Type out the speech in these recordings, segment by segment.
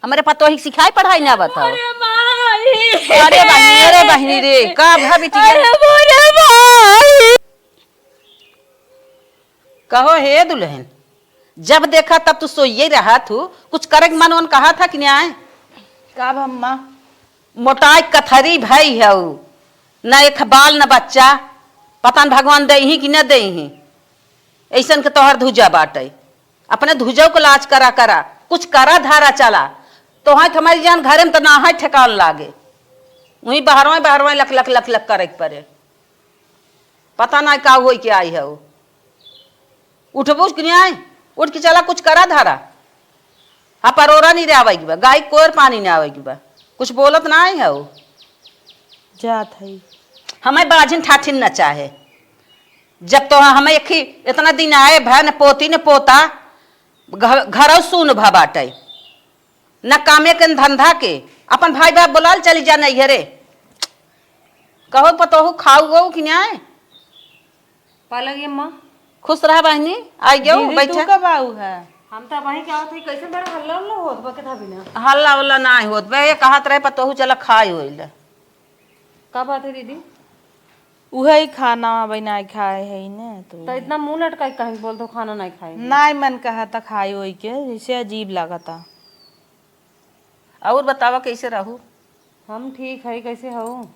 हमारे पतो ही सिखाई पढ़ाई ना बताओ। अरे माई, अरे बहनी रे का भा बिटिया अरे मोरे माई। कहो हे दुल्हन, जब देखा तब तू सोइए रहा तू, कुछ करे मन वन कहा था कि न्याय का अम्मा? मोटाई कथरी भाई है उ, न एक बाल न बच्चा, पता न भगवान दे ही कि न दे ही। ऐसन के तोहर धुजा बाटे, अपने धुजो को लाज करा करा, कुछ करा धारा चला तो हाँ हमारी जान घरे में तो ना है ठेकान लागे, वही बहरवा लख लख लख लख करे पड़े, पता ना का हो के आई है वो। उठबो कि नहीं आए, उठ के चला कुछ करा धारा। हाँ परोरा नहीं आवे बा, गाय कोर पानी नहीं आवे बा, कुछ बोलत ना आई है वो। जात है हमें बाजिन ठाठिन न चाहे, जब तो हमें एक ही इतना दिन आए भय न पोती न पोता, घर सुन भा बाटे, न कामे के न धंधा के, अपन भाई बाप बोलाल चली जा नहीं रे। कहो पतोहू खाऊ गो कि नहीं आए। पालगी अम्मा, खुश रहा बहनी, आई गयो दीदी, तू बैठा। कब आऊ है? हम तो वही क्या होत है, कैसे बड़ा हल्ला उल्ला होत बा के था बिना। हल्ला उल्ला ना होत बे, ये कहत रहे पतोहू चला खाई होइल। का बात है दीदी? उहे खाना बना खाए है न तो इतना मुंह लटकाई कहीं बोल दो खाना नहीं खाए। नाई मन कहा था खाई होई के, जैसे अजीब लगा था। और बतावा कैसे रहू। हम ठीक है, कैसे हो?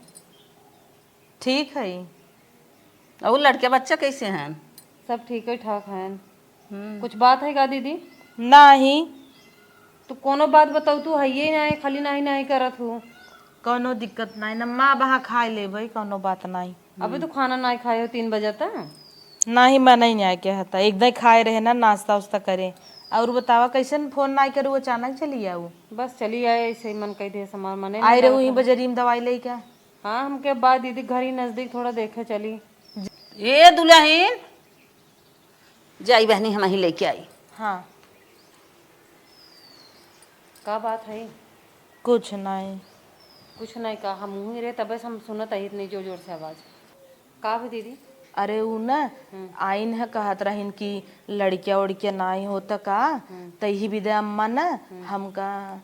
ठीक है। और लड़के बच्चा कैसे हैं? सब ठीक है ठाक है। कुछ बात है का दीदी? नहीं तो कोनो बात बताऊ, तू है ही नहीं, खाली नहीं नहीं करत हूँ। कोनो दिक्कत नहीं न, माँ बहा खाए ले भाई, कोनो बात नहीं। अभी तो खाना नहीं खाए हो 3 बजे तक। नहीं मैं नहीं आया क्या था, एकदम खाए रहे ना, नाश्ता उस्ता करे। और बतावा कैसे फोन नहीं करूँ, अचानक चली आऊ? बस चली आए ऐसे ही, मन कह दे सामान मने आए रहे वहीं बजरी में दवाई ले क्या? हाँ हमके बाद दीदी घर ही नजदीक थोड़ा देखे चली। ये दुल्हन जाई बहनी हम ही लेके आई। हाँ का बात है? कुछ नहीं। कुछ नहीं कहा, हम ही रहे तबे से हम सुनत है इतनी जोर जोर से आवाज। का भी दीदी? अरे उ न आइन है कहत रहिन कि लड़किया उड़किया नाई होता का, तही विदे अम्मा न हमका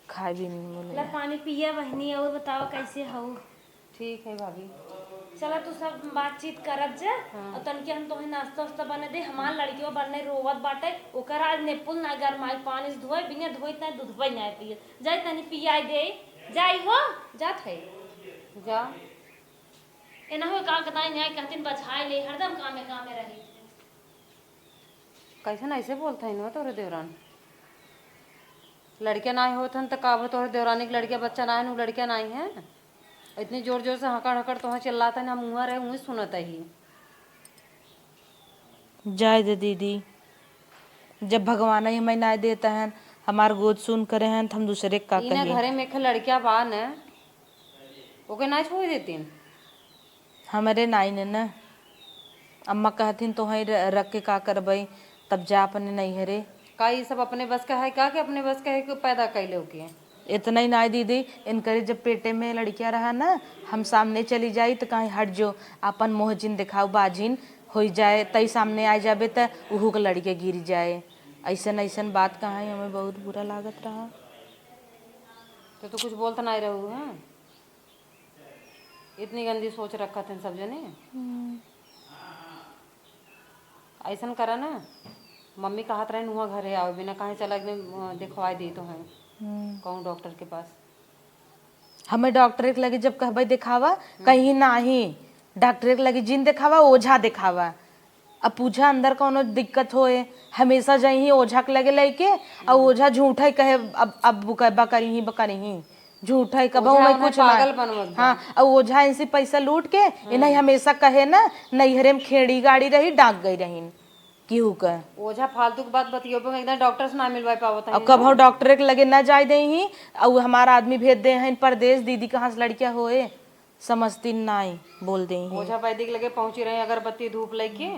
खाए भी नहीं बोले। ला पानी पिया बहनी, और बताओ कैसे हो? ठीक है भाभी। चला तू सब बातचीत करत जा, और तनके हम तोहे नाश्ता वास्ता बने दे। हमार लड़कियों बनने रोवत बाटे, ओकर आज नेपुल ना गरमाई पानी से धोए, बिना धोइत ना दूधबई ना पिए। जाई तनी पियाई दे, जाई हो जात है जा। एना हो का कताई न्याय कहतिन बछाई ले, हरदम कामे रही। कैसे ना ऐसे बोलता है ना तोरे देवरान? लड़कियां ना होत हन तो का हो, तोरे देवरानी की लड़कियां बच्चा ना है, नु लड़कियां नहीं है। इतनी जोर जोर से हकड़ हकड़ तो चिल्लाता है ना, मुँह रहे मुँह सुनता ही। जाए दे दीदी, जब भगवान ही हमें ना देता है, हमार गोद सुन करे हैं तो हम दूसरे का इने कहें। घरे में एक लड़कियां बा न, ओके ना छोड़ देतीन। हमारे नाई ने न अम्मा कहतीन तो ही रख के का करबई, तब जा अपने नहीं हरे। का ये सब अपने बस का है का, कि अपने बस का है कि पैदा कैले के? इतना ही नाई दीदी, इनकरे जब पेटे में लड़कियां रहा ना, हम सामने चली जाई तो कहीं हट जो, अपन मोहजिन दिखाओ बाजिन हो जाए, तई सामने आ जाबे तो उहू के लड़के गिर जाए। ऐसन ऐसन बात कहाँ है, हमें बहुत बुरा लागत रहा। तो तू कुछ बोलता नहीं रहू है? इतनी गंदी सोच रखा थे सब जने। ऐसा करा ना, मम्मी कहत रहे नुआ घरे आओ, बिना कहीं चला एकदम दिखवाई दी तो है कहूँ डॉक्टर के पास। हमें डॉक्टर के लगे जब कहबे दिखावा, कहीं नहीं डॉक्टर के लगे जिन दिखावा ओझा दिखावा। अब पूछा अंदर कोनो दिक्कत होए, हमेशा जाई ही ओझा के लगे लेके, और ओझा झूठा ही कहे अब बकरी ही झूठा ही कब मैं कुछ पागल। हाँ, और ओझा इनसे पैसा लूट के इन्हें हमेशा कहे ना, नैहरे में खेड़ी गाड़ी रही डाक गई रही केहू का। ओझा फालतू की बात बतियो, एकदम डॉक्टर से ना मिलवा पावत है। और कब हम डॉक्टर के लगे ना जाए दे ही, और हमारा आदमी भेज दे हैं परदेश, दीदी कहाँ से लड़कियां होए समझती नहीं, बोल दे ही। ओझा वैदिक लगे पहुंची रहे अगरबत्ती धूप लेके,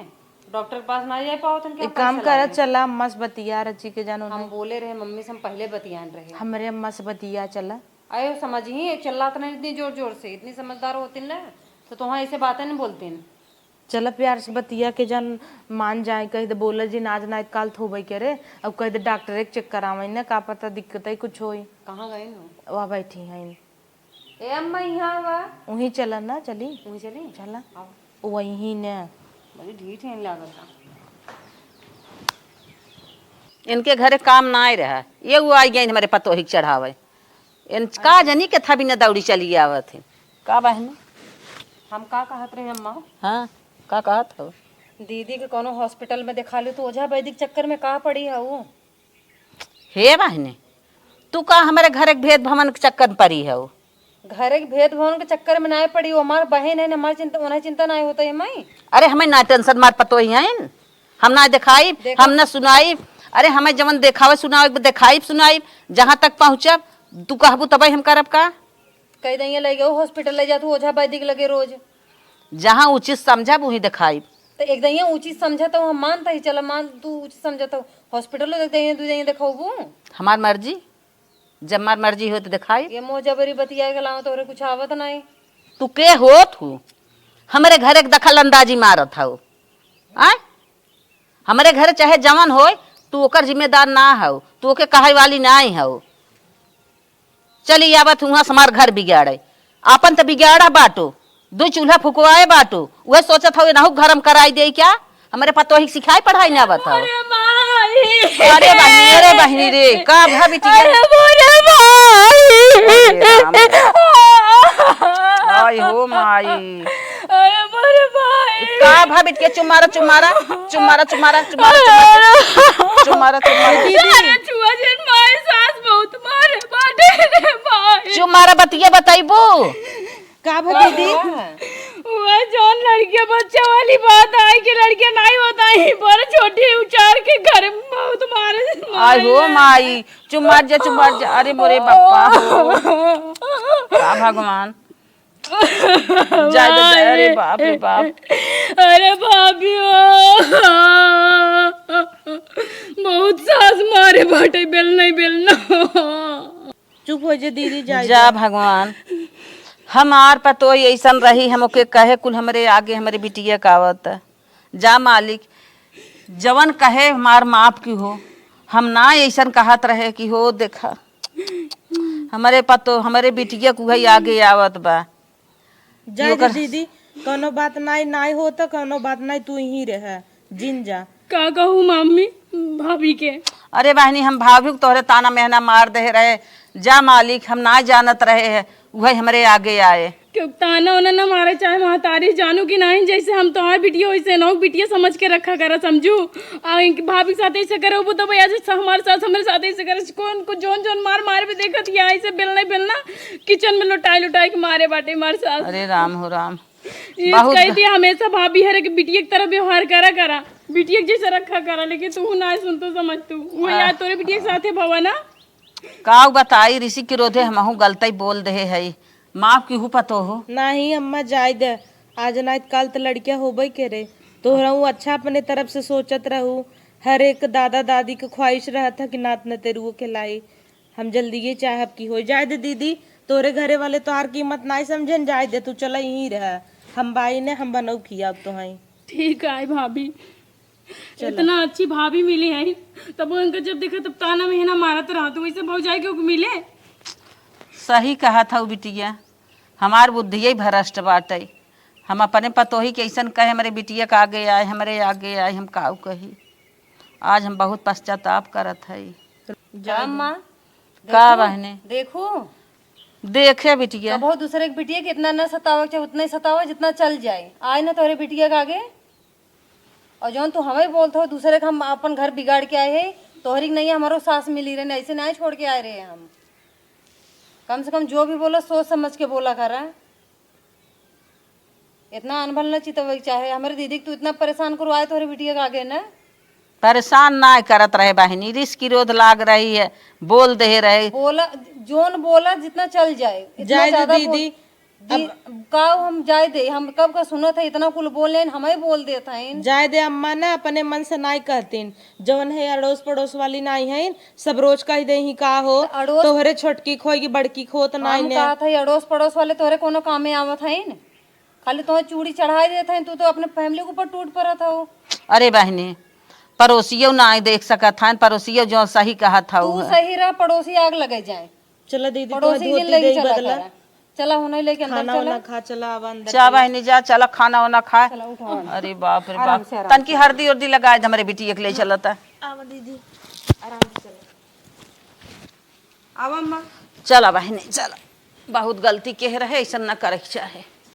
डॉक्टर के पास ना जाए पावत है। एक काम कर चला, मस्त बतिया रची के जानो। हम बोले रहे मम्मी से, हम पहले बतियान रहे हमारे अम्मा से बतिया चला। आयो समझ ही चिल्लात नहीं इतनी जोर जोर से, इतनी समझदार होती न तो तुम ऐसे बातें नहीं बोलती। चल प्यार से बतिया के जन मान जाए, कही तो बोला जी नाज नाइत काल थोबई करे, अब कही तो डॉक्टर एक चेक करावे ना, का पता दिक्कत है कुछ होई। कहाँ गए नो? वहाँ बैठी हैं ए अम्मा यहाँ वा वहीं चला ना, चली वहीं चली चला आओ। वहीं ने। बड़ी ढीठ है लागत। इनके घरे काम ना आए रहा, ये वो आई गई हमारे पतोही के चढ़ावे। इन का जनी के था भी न दौड़ी चली आवत है। का बहन हम का कहत रहे अम्मा, हाँ का कहत हो? दीदी के कोनो हॉस्पिटल में दिखा ली तो ओझा वैदिक चक्कर में कहाँ पड़ी है वो? हे बहने तू का हमारे घर एक भेद भवन के चक्कर में पड़ी है वो? घर एक भेद भवन के चक्कर में ना पड़ी, वो हमार बहन है, हमारी चिंता उन्हें चिंता ना होता है माई। अरे हमें ना टेंशन मार पतोही है, हम ना दिखाई हम ना सुनाई। अरे हमें जवन देखावे सुनावे दिखाई सुनाई, जहाँ तक पहुँचब तू कहबू तब हम करब का। कई दिन ले गए हॉस्पिटल ले जा तू ओझा वैदिक लगे रोज, जहाँ उचित समझब वही दिखाई। तो एक दिन उचित समझा तो हम मानता ही, चला मान तू उचित समझा तो हॉस्पिटल देख दे दू दिन देखबू। हमार मर्जी, जब मार मर्जी हो तो दिखाई। ये मोह जबरी बतिया के लाओ तोरे कुछ आवत नहीं। तू के हो तू हमारे घर एक दखल अंदाजी मारत हो? आय हमारे घर चाहे जवन हो तू ओकर जिम्मेदार ना हो, तू ओके कहे वाली ना हो। चली आवत हुआ हमार घर बिगाड़े, आपन तो बिगाड़ा बाटो, दो चूल्हा फुकवाए बाटो, वह सोचत हो ना घरम कराई दे क्या? हमारे पतोही सिखाई पढ़ाई ना बताओ। अरे बहनी रे का भाभी आई हो माई, का भाभी के चुमारा चुमारा चुमारा चुमारा चुमारा चुमारा चुमारा बतिया बताइबो का दीदी? वह जौन लड़कियां बच्चा वाली बात आई कि लड़कियां नहीं बताई, पर छोटी उचार के घर में बहुत मारे। आई हो माई चुमार जा। अरे मोरे बापा हो का भगवान अरे बाप रे बाप। अरे भाभी बहुत सास मारे बाटे, बेल नहीं बेलना। चुप हो जा दीदी, जा भगवान। हमार पतो ऐसन रही, हम ओके कहे कुल हमरे आगे हमारे बिटिया कावत जा मालिक जवन कहे हमार माप की हो, हम ना ऐसन कहत रहे कि हो देखा हमारे पतो हमारे बिटिया कुहई आगे आवत बा। जा दीदी, कोनो बात नहीं हो तो कोनो बात नहीं, तू ही रह जिन जा। का कहूँ मम्मी भाभी के? अरे बहनी हम भाभी को तोहरे ताना मेहना मार दे रहे, जा मालिक हम ना जानत रहे हैं, वही हमारे आगे आए। क्यों ताना उना ना मारे, चाहे महतारी जानू कि नहीं, जैसे हम तुम्हारी बिटिया वैसे ना बिटिया समझ के रखा करा, समझू। भाभी के साथ ऐसे करे वो तो भैया हमारे साथ ऐसे करे, कौन को जोन जोन मार भी देखत या ऐसे बेलना बेलना किचन में लुटाई के मारे बाटे हमारे साथ। अरे राम हो राम, कह दिया हमेशा भाभी हर एक बिटिया की तरह व्यवहार करा बिटिया जैसे रखा करा, लेकिन तू ना सुन तो समझ तू वो यार तोरे बिटिया के साथ है भवा ना का बताई ऋषि के रोधे हमहू गलती बोल दे है, माफ की हूँ पतो हो। नहीं अम्मा जाय दे, आज ना काल तो लड़कियां होबई करे, तोहरा अच्छा अपने तरफ से सोचत रहू, हर एक दादा दादी के ख्वाहिश रहा था कि नात न तेरू के लाई, हम जल्दी ये चाहब की हो जाए दे दीदी, तोरे घरे वाले तोहार कीमत नहीं समझन, जाए दे तू चला यहीं रह, हम बाई ने हम बनऊ किया अब तो हैं। ठीक है भाभी, इतना अच्छी भाभी मिली है, तब उनका जब देखा तब ताना महीना मारत रहा, तो वैसे भौजाई क्यों मिले? सही कहा था वो बिटिया, हमार बुद्धि ही भ्रष्ट बाटे, हम अपने पतोही के ऐसन कहे हमारे बिटिया के आगे आए, हमारे आगे आए, हम काऊ कही। आज हम बहुत पश्चाताप करत है। अम्मा का बहने देखो देखे बिटिया, बहुत दूसरे के बिटिया कितना न सतावे चाहे उतना ही सतावे जितना चल जाए, आए ना तोरे बिटिया के आगे। और जौन तू हमें बोलते हो दूसरे का हम अपन घर बिगाड़ के आए हैं, तोहरी नहीं हमारो सास मिली रहे, ऐसे नहीं छोड़ के आए रहे हम। कम से कम जो भी बोला सोच समझ के बोला करा, इतना अनभल न चितवे चाहे। हमारे दीदी तू इतना परेशान करो आए तोहरे बिटिया के आगे ना, परेशान ना करत रहे बहनी, रिस्क की रोध लाग रही है, बोल दे रहे, बोला जोन बोला जितना चल जाए, इतना ज्यादा दीदी का हम जाए दे, हम कब का सुना था इतना कुल बोले हमें बोल देता है। जाए दे अम्मा ना अपने मन से नहीं कहतीन, जवन है अड़ोस पड़ोस वाली नहीं है, सब रोज कह दे ही का हो तोहरे छोटकी खोएगी बड़की खो तो नहीं ने। कहा था अड़ोस पड़ोस वाले तोहरे कोनो काम में आवत है, खाली तुम्हें चूड़ी चढ़ाई देते हैं, तू तो अपने फैमिली के ऊपर टूट पड़ा था वो। अरे बहनी पड़ोसियों ना देख सकत था, पड़ोसियों जो सही कहा था तू सही रहा, पड़ोसी आग लगे जाए। चला दीदी तो पड़ोसी धोती दिन लेके दे चला बदला करा। चला होने लेके अंदर खाना चला। वाना खा चला आवा अंदर चा बहनी जा, चला खाना वाना खाए। चला उठा। अरे बाप रे आराम बाप, से, आराम तन की हल्दी उर्दी लगाए हमारे बिटिया के लिए चलता। आवा दीदी आराम से चला आवा अम्मा। चला बहनी चला, बहुत गलती कह रहे, ऐसा न करे के चाहे।